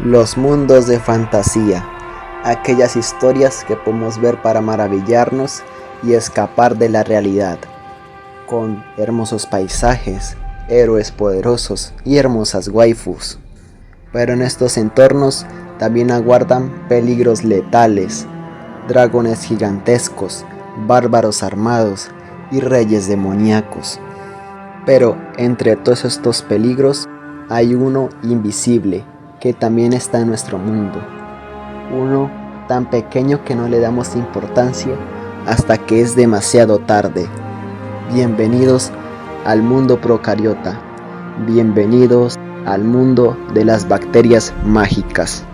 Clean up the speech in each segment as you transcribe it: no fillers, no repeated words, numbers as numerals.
Los mundos de fantasía, aquellas historias que podemos ver para maravillarnos y escapar de la realidad, con hermosos paisajes, héroes poderosos y hermosas waifus. Pero en estos entornos también aguardan peligros letales, dragones gigantescos, bárbaros armados y reyes demoníacos. Pero entre todos estos peligros hay uno invisible que también está en nuestro mundo. Uno tan pequeño que no le damos importancia hasta que es demasiado tarde. Bienvenidos al mundo procariota. Bienvenidos al mundo de las bacterias mágicas.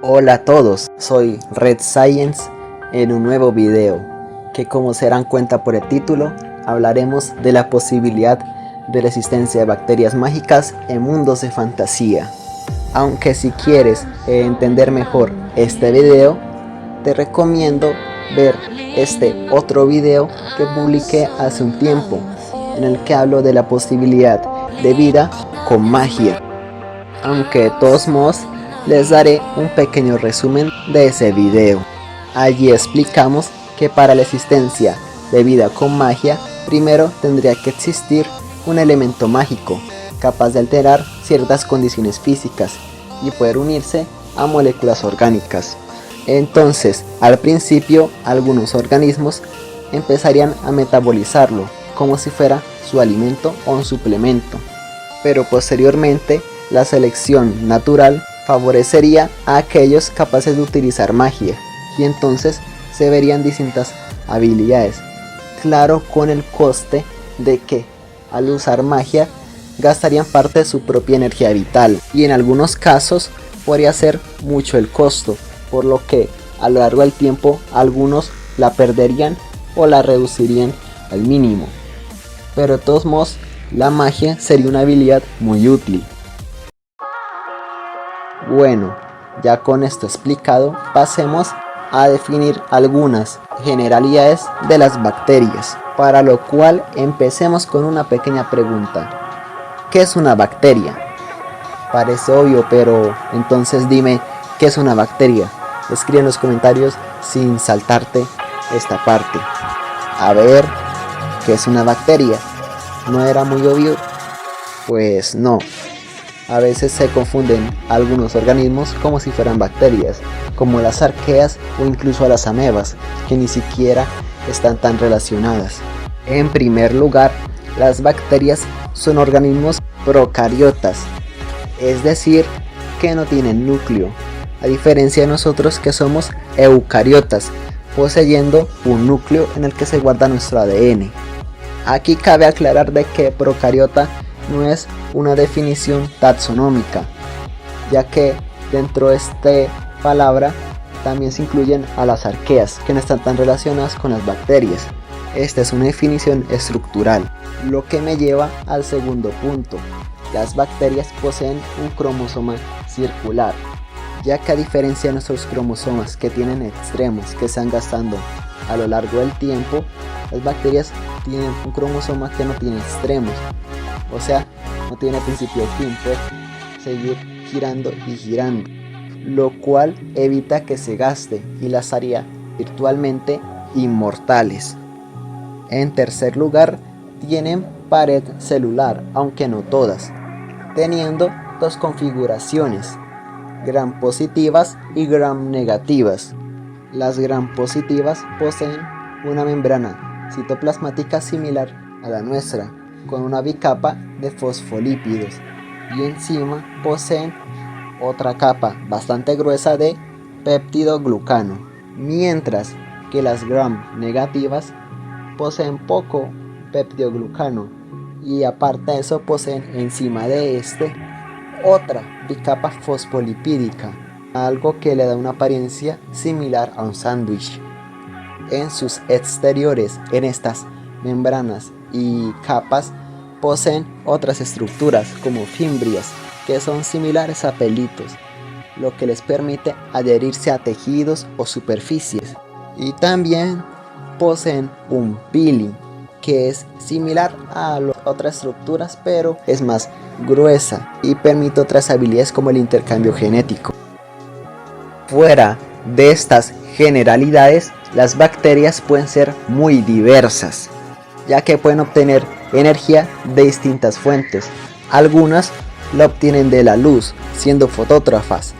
Hola a todos, soy Red Science en un nuevo video que, como se darán cuenta por el título, hablaremos de la posibilidad de la existencia de bacterias mágicas en mundos de fantasía. Aunque si quieres entender mejor este video, te recomiendo ver este otro video que publiqué hace un tiempo, en el que hablo de la posibilidad de vida con magia. Aunque de todos modos les daré un pequeño resumen de ese video. Allí explicamos que para la existencia de vida con magia, primero tendría que existir un elemento mágico capaz de alterar ciertas condiciones físicas y poder unirse a moléculas orgánicas. Entonces, al principio, algunos organismos empezarían a metabolizarlo como si fuera su alimento o un suplemento, pero posteriormente la selección natural favorecería a aquellos capaces de utilizar magia, y entonces se verían distintas habilidades, claro, con el coste de que al usar magia gastarían parte de su propia energía vital, y en algunos casos podría ser mucho el costo, por lo que a lo largo del tiempo algunos la perderían o la reducirían al mínimo. Pero de todos modos, la magia sería una habilidad muy útil. Bueno, ya con esto explicado, pasemos a definir algunas generalidades de las bacterias, para lo cual empecemos con una pequeña pregunta. ¿Qué es una bacteria? Parece obvio, pero entonces dime, ¿qué es una bacteria? Escribe en los comentarios sin saltarte esta parte. A ver, ¿qué es una bacteria? ¿No era muy obvio? Pues no. A veces se confunden algunos organismos como si fueran bacterias, como las arqueas o incluso a las amebas, que ni siquiera están tan relacionadas. En primer lugar, las bacterias son organismos procariotas, es decir, que no tienen núcleo, a diferencia de nosotros que somos eucariotas, poseyendo un núcleo en el que se guarda nuestro ADN. Aquí cabe aclarar de que procariota no es una definición taxonómica, ya que dentro de esta palabra también se incluyen a las arqueas, que no están tan relacionadas con las bacterias. Esta es una definición estructural, lo que me lleva al segundo punto. Las bacterias poseen un cromosoma circular, ya que a diferencia de nuestros cromosomas que tienen extremos que se van gastando a lo largo del tiempo, las bacterias tienen un cromosoma que no tiene extremos, o sea, no tiene principio o fin, puede seguir girando y girando, lo cual evita que se gaste y las haría virtualmente inmortales. En tercer lugar, tienen pared celular, aunque no todas, teniendo dos configuraciones, gram positivas y gram negativas. Las gram positivas poseen una membrana citoplasmática similar a la nuestra, con una bicapa de fosfolípidos, y encima poseen otra capa bastante gruesa de peptidoglucano, mientras que las gram negativas poseen poco peptidoglucano, y aparte de eso poseen encima de este otra bicapa fosfolipídica, algo que le da una apariencia similar a un sándwich. En sus exteriores, en estas membranas y capas, poseen otras estructuras como fimbrias, que son similares a pelitos, lo que les permite adherirse a tejidos o superficies. Y también poseen un pili, que es similar a las otras estructuras, pero es más gruesa y permite otras habilidades como el intercambio genético. Fuera de estas generalidades, las bacterias pueden ser muy diversas, ya que pueden obtener energía de distintas fuentes. Algunas la obtienen de la luz, siendo fotótrofas,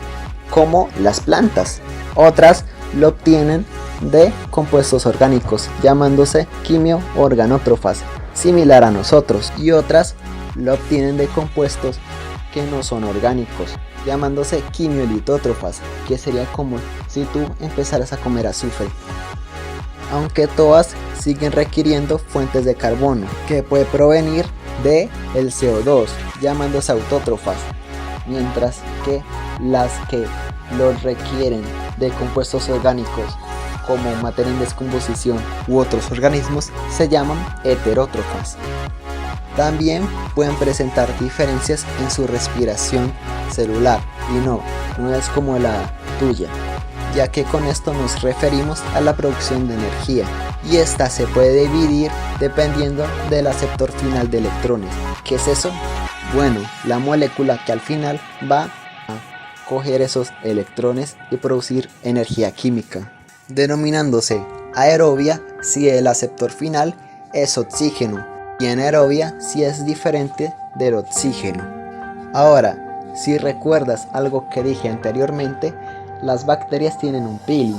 como las plantas. Otras lo obtienen de compuestos orgánicos, llamándose quimio-organótrofas, similar a nosotros. Y otras lo obtienen de compuestos que no son orgánicos, llamándose quimiolitótrofas, que sería como si tú empezaras a comer azufre. Aunque todas siguen requiriendo fuentes de carbono, que puede provenir de el CO2, llamándose autótrofas, mientras que las que los requieren de compuestos orgánicos como materia en descomposición u otros organismos se llaman heterótrofas. También pueden presentar diferencias en su respiración celular y no es como la tuya, ya que con esto nos referimos a la producción de energía, y esta se puede dividir dependiendo del aceptor final de electrones. ¿Qué es eso? Bueno, la molécula que al final va a coger esos electrones y producir energía química, denominándose aerobia si el aceptor final es oxígeno y anaerobia si es diferente del oxígeno. Ahora, si recuerdas algo que dije anteriormente, las bacterias tienen un pili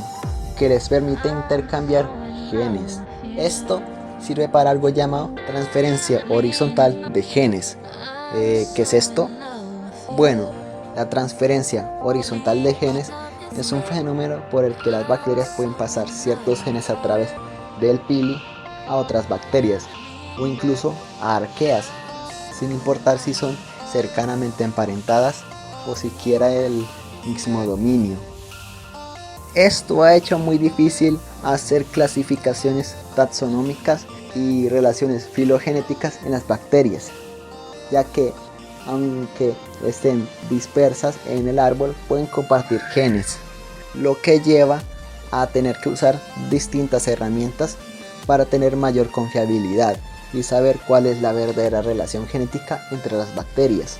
que les permite intercambiar genes. Esto sirve para algo llamado transferencia horizontal de genes. ¿Qué es esto? Bueno, la transferencia horizontal de genes es un fenómeno por el que las bacterias pueden pasar ciertos genes a través del pili a otras bacterias o incluso a arqueas, sin importar si son cercanamente emparentadas o siquiera el mismo dominio. Esto ha hecho muy difícil hacer clasificaciones taxonómicas y relaciones filogenéticas en las bacterias, ya que aunque estén dispersas en el árbol pueden compartir genes, lo que lleva a tener que usar distintas herramientas para tener mayor confiabilidad y saber cuál es la verdadera relación genética entre las bacterias.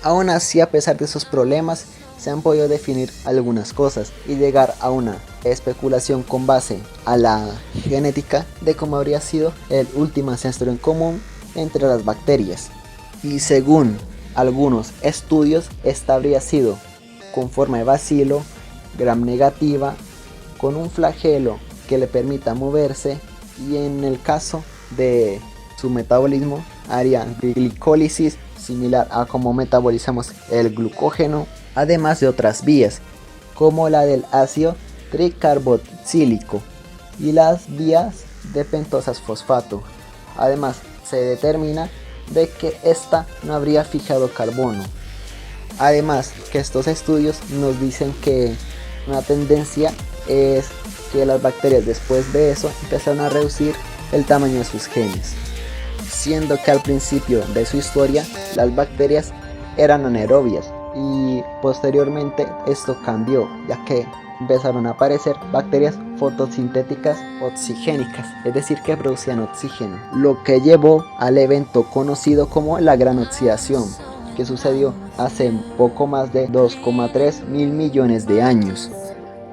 Aún así, a pesar de esos problemas, se han podido definir algunas cosas y llegar a una especulación con base a la genética de cómo habría sido el último ancestro en común entre las bacterias. Y según algunos estudios, esta habría sido con forma de bacilo, gram negativa, con un flagelo que le permita moverse, y en el caso de su metabolismo haría glicólisis similar a como metabolizamos el glucógeno, además de otras vías como la del ácido tricarboxílico y las vías de pentosas fosfato. Además, se determina de que esta no habría fijado carbono. Además, que estos estudios nos dicen que una tendencia es que las bacterias después de eso empezaron a reducir el tamaño de sus genes, siendo que al principio de su historia las bacterias eran anaerobias y posteriormente esto cambió, ya que empezaron a aparecer bacterias fotosintéticas oxigénicas, es decir, que producían oxígeno, lo que llevó al evento conocido como la gran oxidación, que sucedió hace poco más de 2,3 mil millones de años.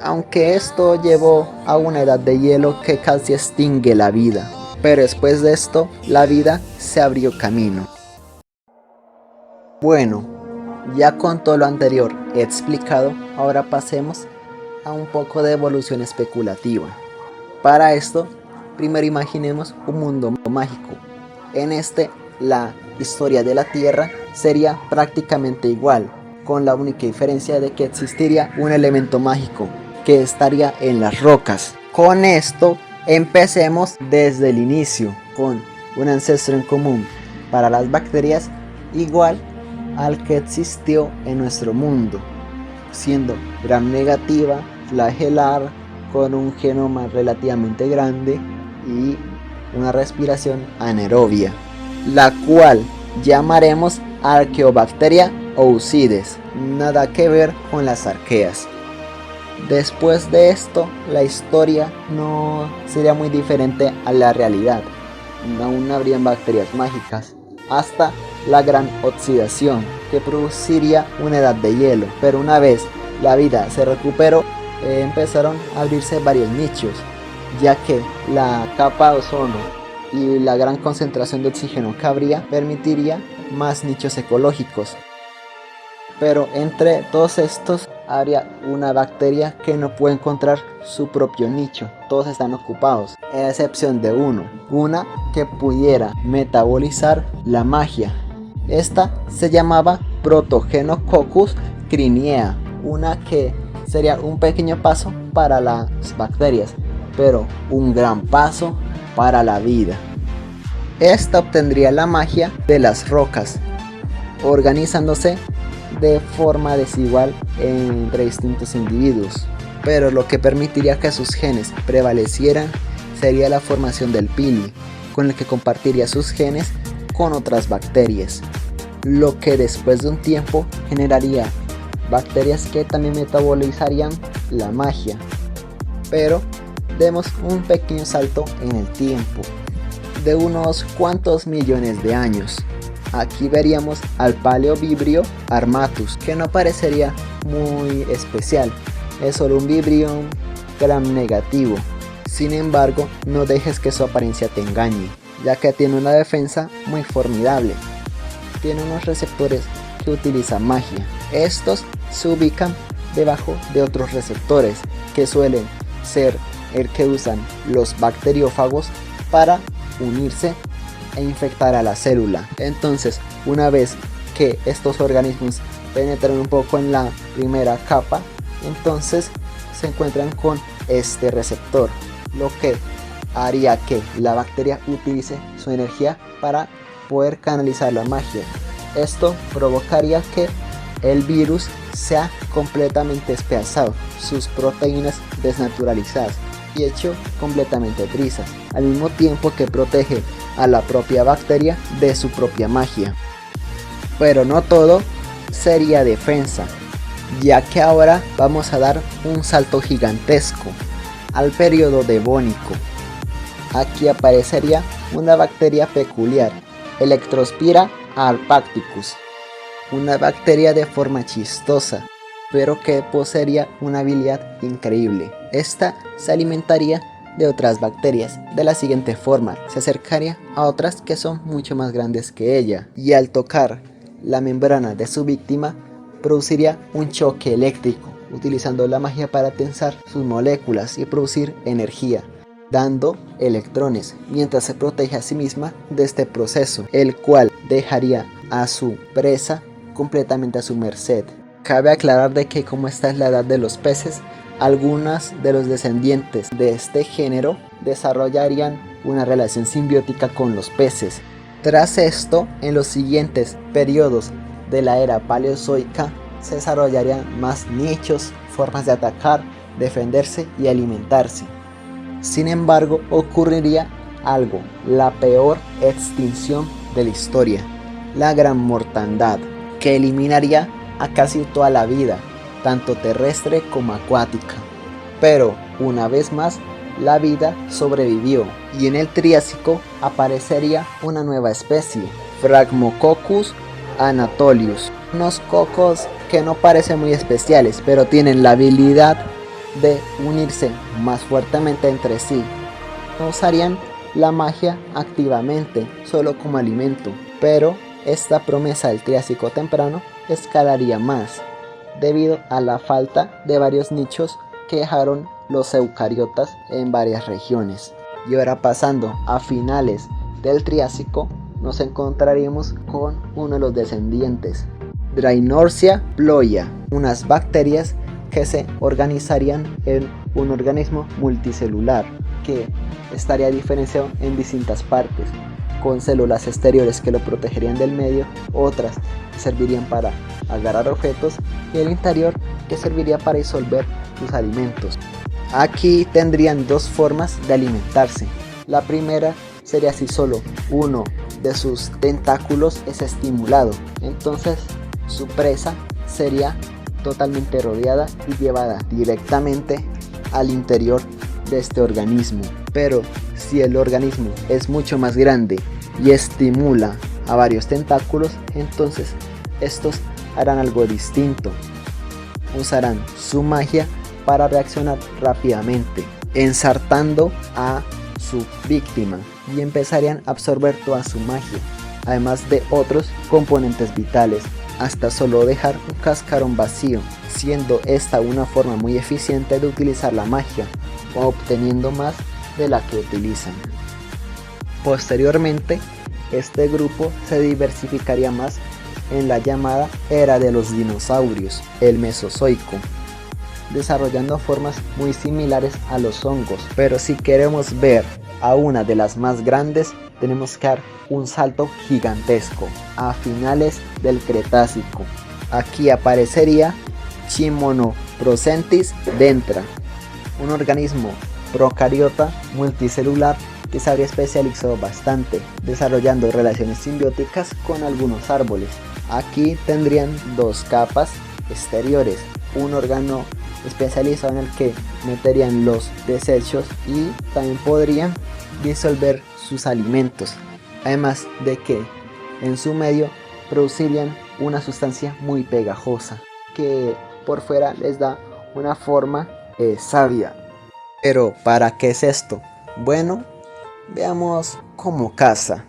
Aunque esto llevó a una edad de hielo que casi extingue la vida, pero después de esto la vida se abrió camino. Bueno, ya con todo lo anterior explicado, ahora pasemos a un poco de evolución especulativa. Para esto, primero imaginemos un mundo mágico. En este, la historia de la Tierra sería prácticamente igual, con la única diferencia de que existiría un elemento mágico que estaría en las rocas. Con esto, empecemos desde el inicio, con un ancestro en común para las bacterias igual al que existió en nuestro mundo, siendo gram negativa, flagelar, con un genoma relativamente grande y una respiración anaerobia, la cual llamaremos Archaeobacteria oocydes, nada que ver con las arqueas. Después de esto, la historia no sería muy diferente a la realidad. Aún habrían bacterias mágicas, hasta la gran oxidación, que produciría una edad de hielo. Pero una vez la vida se recuperó, empezaron a abrirse varios nichos, ya que la capa de ozono y la gran concentración de oxígeno que habría permitiría más nichos ecológicos. Pero entre todos estos habría una bacteria que no puede encontrar su propio nicho, todos están ocupados, a excepción de una que pudiera metabolizar la magia. Esta se llamaba Protogonococcus crinea, una que sería un pequeño paso para las bacterias, pero un gran paso para la vida. Esta obtendría la magia de las rocas, organizándose de forma desigual entre distintos individuos, pero lo que permitiría que sus genes prevalecieran sería la formación del pili, con el que compartiría sus genes con otras bacterias, lo que después de un tiempo generaría bacterias que también metabolizarían la magia. Pero demos un pequeño salto en el tiempo, de unos cuantos millones de años. Aquí veríamos al Paleovibrio armatus, que no parecería muy especial, es solo un vibrio gram negativo. Sin embargo, no dejes que su apariencia te engañe, ya que tiene una defensa muy formidable. Tiene unos receptores que utilizan magia. Estos se ubican debajo de otros receptores, que suelen ser el que usan los bacteriófagos para unirse e infectar a la célula. Entonces, una vez que estos organismos penetran un poco en la primera capa, entonces se encuentran con este receptor, lo que haría que la bacteria utilice su energía para poder canalizar la magia. Esto provocaría que el virus sea completamente despedazado, sus proteínas desnaturalizadas y hecho completamente trizas, al mismo tiempo que protege a la propia bacteria de su propia magia. Pero no todo sería defensa, ya que ahora vamos a dar un salto gigantesco al periodo devónico. Aquí aparecería una bacteria peculiar, Electrospira arpacticus, una bacteria de forma chistosa, pero que poseería una habilidad increíble. Esta se alimentaría de otras bacterias de la siguiente forma: se acercaría a otras que son mucho más grandes que ella, y al tocar la membrana de su víctima produciría un choque eléctrico, utilizando la magia para tensar sus moléculas y producir energía, dando electrones, mientras se protege a sí misma de este proceso, el cual dejaría a su presa completamente a su merced. Cabe aclarar de que, como esta es la edad de los peces, algunas de los descendientes de este género desarrollarían una relación simbiótica con los peces. Tras esto, en los siguientes periodos de la era paleozoica, se desarrollarían más nichos, formas de atacar, defenderse y alimentarse. Sin embargo, ocurriría algo, la peor extinción de la historia, la gran mortandad, que eliminaría a casi toda la vida, tanto terrestre como acuática. Pero una vez más, la vida sobrevivió, y en el Triásico aparecería una nueva especie, Phragmococcus anatolius, unos cocos que no parecen muy especiales, pero tienen la habilidad de unirse más fuertemente entre sí. No usarían la magia activamente, solo como alimento, pero esta promesa del Triásico temprano escalaría más, debido a la falta de varios nichos que dejaron los eucariotas en varias regiones. Y ahora, pasando a finales del Triásico, nos encontraríamos con uno de los descendientes, Drainorsia ploia, unas bacterias que se organizarían en un organismo multicelular que estaría diferenciado en distintas partes, con células exteriores que lo protegerían del medio, otras que servirían para agarrar objetos y el interior que serviría para disolver sus alimentos. Aquí tendrían dos formas de alimentarse. La primera sería si solo uno de sus tentáculos es estimulado, entonces su presa sería totalmente rodeada y llevada directamente al interior de este organismo. Pero si el organismo es mucho más grande y estimula a varios tentáculos, entonces estos harán algo distinto. Usarán su magia para reaccionar rápidamente, ensartando a su víctima y empezarían a absorber toda su magia, además de otros componentes vitales, hasta solo dejar un cascarón vacío, siendo esta una forma muy eficiente de utilizar la magia, obteniendo más de la que utilizan. Posteriormente, este grupo se diversificaría más en la llamada Era de los Dinosaurios, el Mesozoico, desarrollando formas muy similares a los hongos. Pero si queremos ver a una de las más grandes, tenemos que dar un salto gigantesco a finales del Cretácico. Aquí aparecería Chimonoprocentis dentra, un organismo procariota multicelular que se habría especializado bastante, desarrollando relaciones simbióticas con algunos árboles. Aquí tendrían dos capas exteriores, un órgano especializado en el que meterían los desechos y también podrían disolver sus alimentos, además de que en su medio producirían una sustancia muy pegajosa que por fuera les da una forma sabia. Pero ¿para qué es esto? Bueno, veamos cómo caza.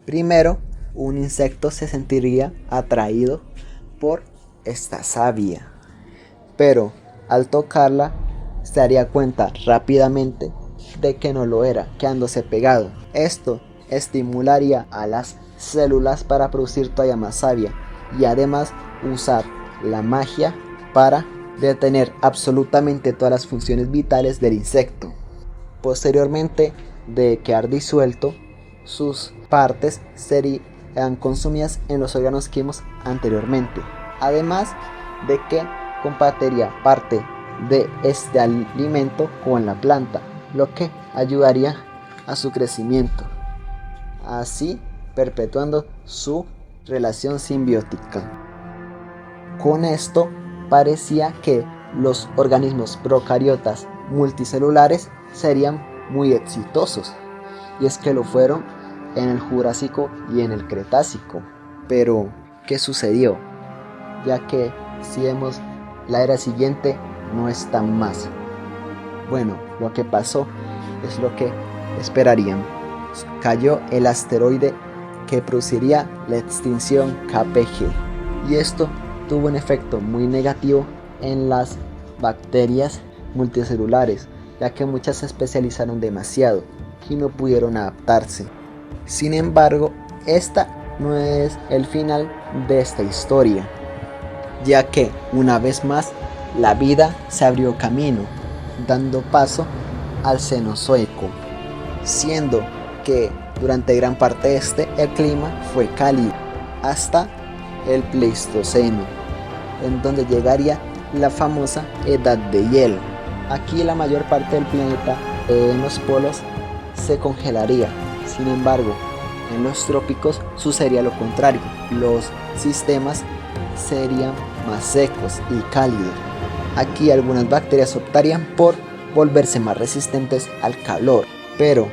Primero, un insecto se sentiría atraído por esta savia, pero al tocarla se daría cuenta rápidamente de que no lo era, quedándose pegado. Esto estimularía a las células para producir todavía más savia y además usar la magia para detener absolutamente todas las funciones vitales del insecto. Posteriormente de quedar disuelto, sus partes serían consumidas en los órganos que vimos anteriormente, además de que compartiría parte de este alimento con la planta, lo que ayudaría a su crecimiento, así perpetuando su relación simbiótica. Con esto parecía que los organismos procariotas multicelulares serían muy exitosos, y es que lo fueron en el Jurásico y en el Cretácico. Pero ¿qué sucedió? Ya que si vemos la era siguiente, no están más. Bueno, lo que pasó es lo que esperarían. Cayó el asteroide que produciría la extinción KPG, y esto tuvo un efecto muy negativo en las bacterias multicelulares, ya que muchas se especializaron demasiado y no pudieron adaptarse. Sin embargo, esta no es el final de esta historia, ya que una vez más la vida se abrió camino, dando paso al Cenozoico, siendo que durante gran parte de este el clima fue cálido hasta el Pleistoceno, en donde llegaría la famosa Edad de Hielo. Aquí la mayor parte del planeta en los polos se congelaría. Sin embargo, en los trópicos sucedería lo contrario, los sistemas serían más secos y cálidos. Aquí algunas bacterias optarían por volverse más resistentes al calor, pero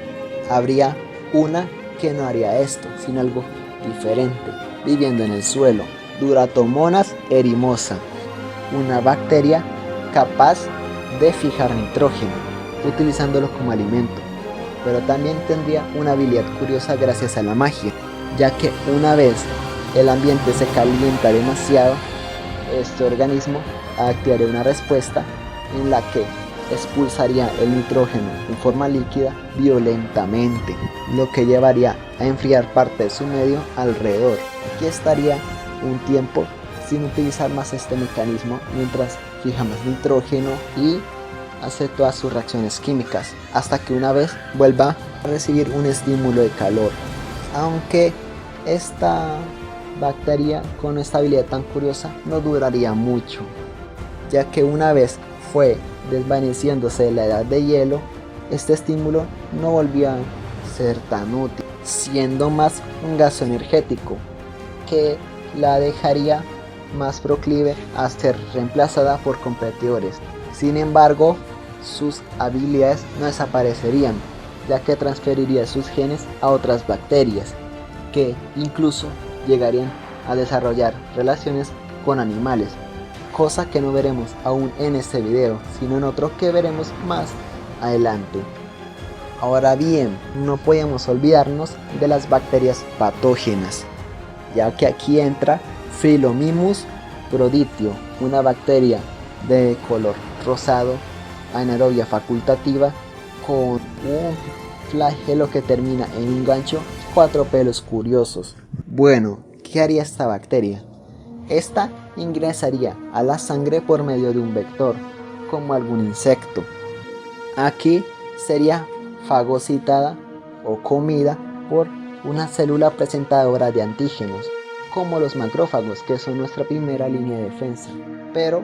habría una que no haría esto, sino algo diferente, viviendo en el suelo. Duratomonas erymosa, una bacteria capaz de fijar nitrógeno, utilizándolo como alimento, pero también tendría una habilidad curiosa gracias a la magia, ya que una vez el ambiente se calienta demasiado, este organismo activaría una respuesta en la que expulsaría el nitrógeno en forma líquida violentamente, lo que llevaría a enfriar parte de su medio alrededor. Aquí estaría un tiempo sin utilizar más este mecanismo mientras fija más nitrógeno y hace todas sus reacciones químicas, hasta que una vez vuelva a recibir un estímulo de calor. Aunque esta bacteria con esta habilidad tan curiosa no duraría mucho, ya que una vez fue desvaneciéndose la edad de hielo, este estímulo no volvía a ser tan útil, siendo más un gaso energético que la dejaría más proclive a ser reemplazada por competidores. Sin embargo, sus habilidades no desaparecerían, ya que transferiría sus genes a otras bacterias, que incluso llegarían a desarrollar relaciones con animales, cosa que no veremos aún en este video, sino en otro que veremos más adelante. Ahora bien, no podemos olvidarnos de las bacterias patógenas, ya que aquí entra Philomimus brodittio, una bacteria de color rosado, anaerobia facultativa, con un flagelo que termina en un gancho, 4 pelos curiosos. Bueno, ¿qué haría esta bacteria? Esta ingresaría a la sangre por medio de un vector, como algún insecto. Aquí sería fagocitada o comida por una célula presentadora de antígenos, como los macrófagos, que son nuestra primera línea de defensa. Pero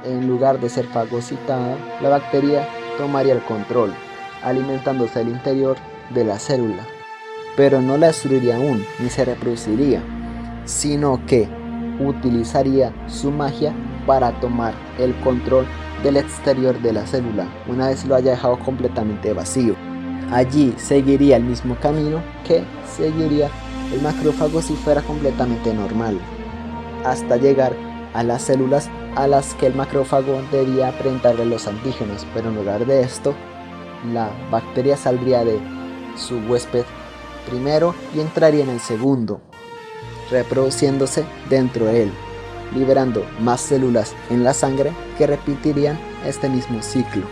en lugar de ser fagocitada, la bacteria tomaría el control, alimentándose al interior de la célula. Pero no la destruiría aún, ni se reproduciría, sino que utilizaría su magia para tomar el control del exterior de la célula, una vez lo haya dejado completamente vacío. Allí seguiría el mismo camino que seguiría el macrófago si fuera completamente normal, hasta llegar a las células a las que el macrófago debía presentarle los antígenos, pero en lugar de esto, la bacteria saldría de su huésped primero y entraría en el segundo, reproduciéndose dentro de él, liberando más células en la sangre que repetirían este mismo ciclo.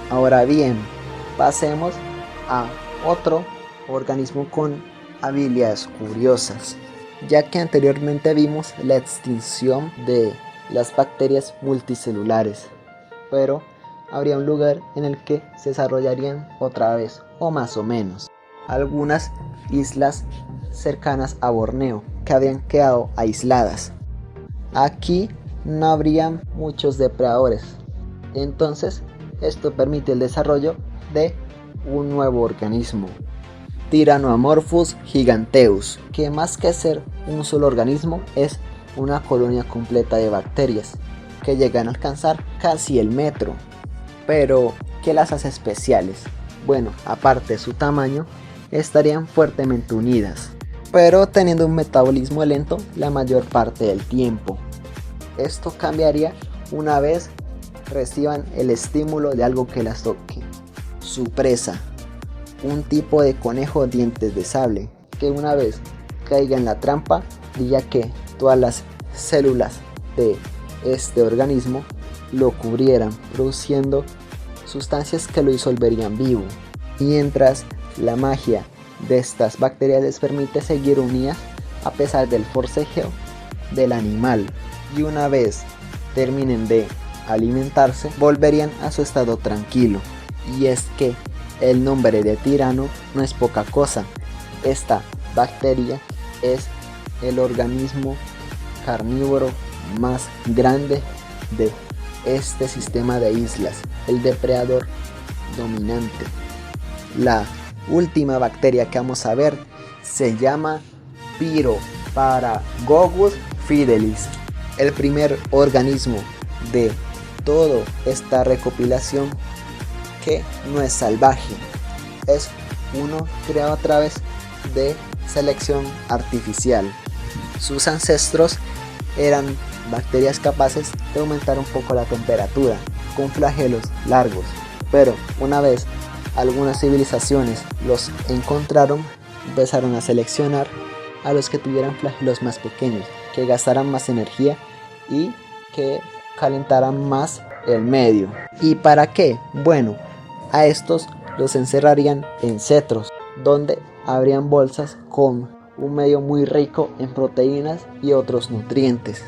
Ahora bien, pasemos a otro organismo con habilidades curiosas, ya que anteriormente vimos la extinción de las bacterias multicelulares, pero habría un lugar en el que se desarrollarían otra vez, o más o menos, algunas islas cercanas a Borneo que habían quedado aisladas. Aquí no habría muchos depredadores, entonces esto permite el desarrollo de un nuevo organismo, Tyrannoamorphus giganteus, que más que ser un solo organismo es una colonia completa de bacterias que llegan a alcanzar casi el metro. Pero, ¿qué las hace especiales? Bueno, aparte de su tamaño, estarían fuertemente unidas, pero teniendo un metabolismo lento la mayor parte del tiempo. Esto cambiaría una vez reciban el estímulo de algo que las toque. Su presa, un tipo de conejo dientes de sable, que una vez caiga en la trampa, diría que todas las células de este organismo lo cubrieran, produciendo sustancias que lo disolverían vivo, mientras la magia de estas bacterias les permite seguir unidas a pesar del forcejeo del animal, y una vez terminen de alimentarse volverían a su estado tranquilo. Y es que el nombre de tirano no es poca cosa. Esta bacteria es el organismo carnívoro más grande de este sistema de islas, el depredador dominante. La última bacteria que vamos a ver se llama Pyroparagogus fidelis, el primer organismo de toda esta recopilación que no es salvaje, es uno creado a través de selección artificial. Sus ancestros eran bacterias capaces de aumentar un poco la temperatura con flagelos largos, pero una vez algunas civilizaciones los encontraron, empezaron a seleccionar a los que tuvieran flagelos más pequeños, que gastaran más energía y que calentaran más el medio. ¿Y para qué? Bueno, a estos los encerrarían en cetros, donde habrían bolsas con un medio muy rico en proteínas y otros nutrientes.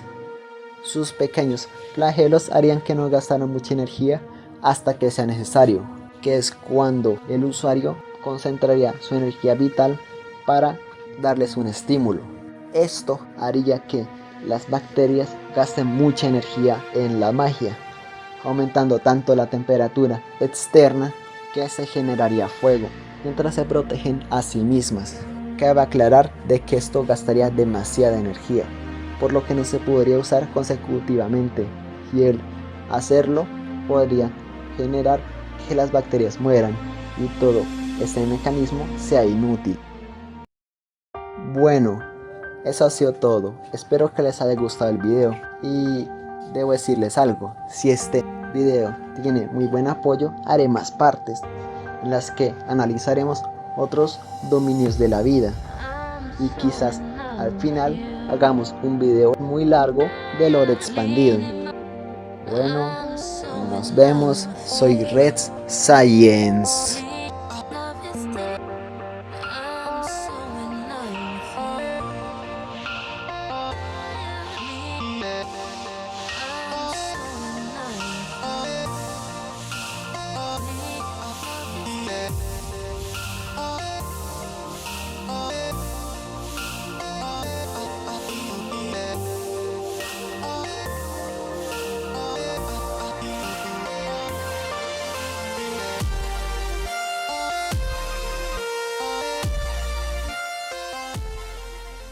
Sus pequeños flagelos harían que no gastaran mucha energía hasta que sea necesario, que es cuando el usuario concentraría su energía vital para darles un estímulo. Esto haría que las bacterias gasten mucha energía en la magia, aumentando tanto la temperatura externa que se generaría fuego, mientras se protegen a sí mismas. Cabe aclarar de que esto gastaría demasiada energía, por lo que no se podría usar consecutivamente, y el hacerlo podría generar que las bacterias mueran y todo este mecanismo sea inútil. Bueno, eso ha sido todo. Espero que les haya gustado el video y debo decirles algo. Si este video tiene muy buen apoyo, haré más partes en las que analizaremos otros dominios de la vida y quizás al final hagamos un video muy largo de lore expandido. Bueno, nos vemos. Soy Red Science.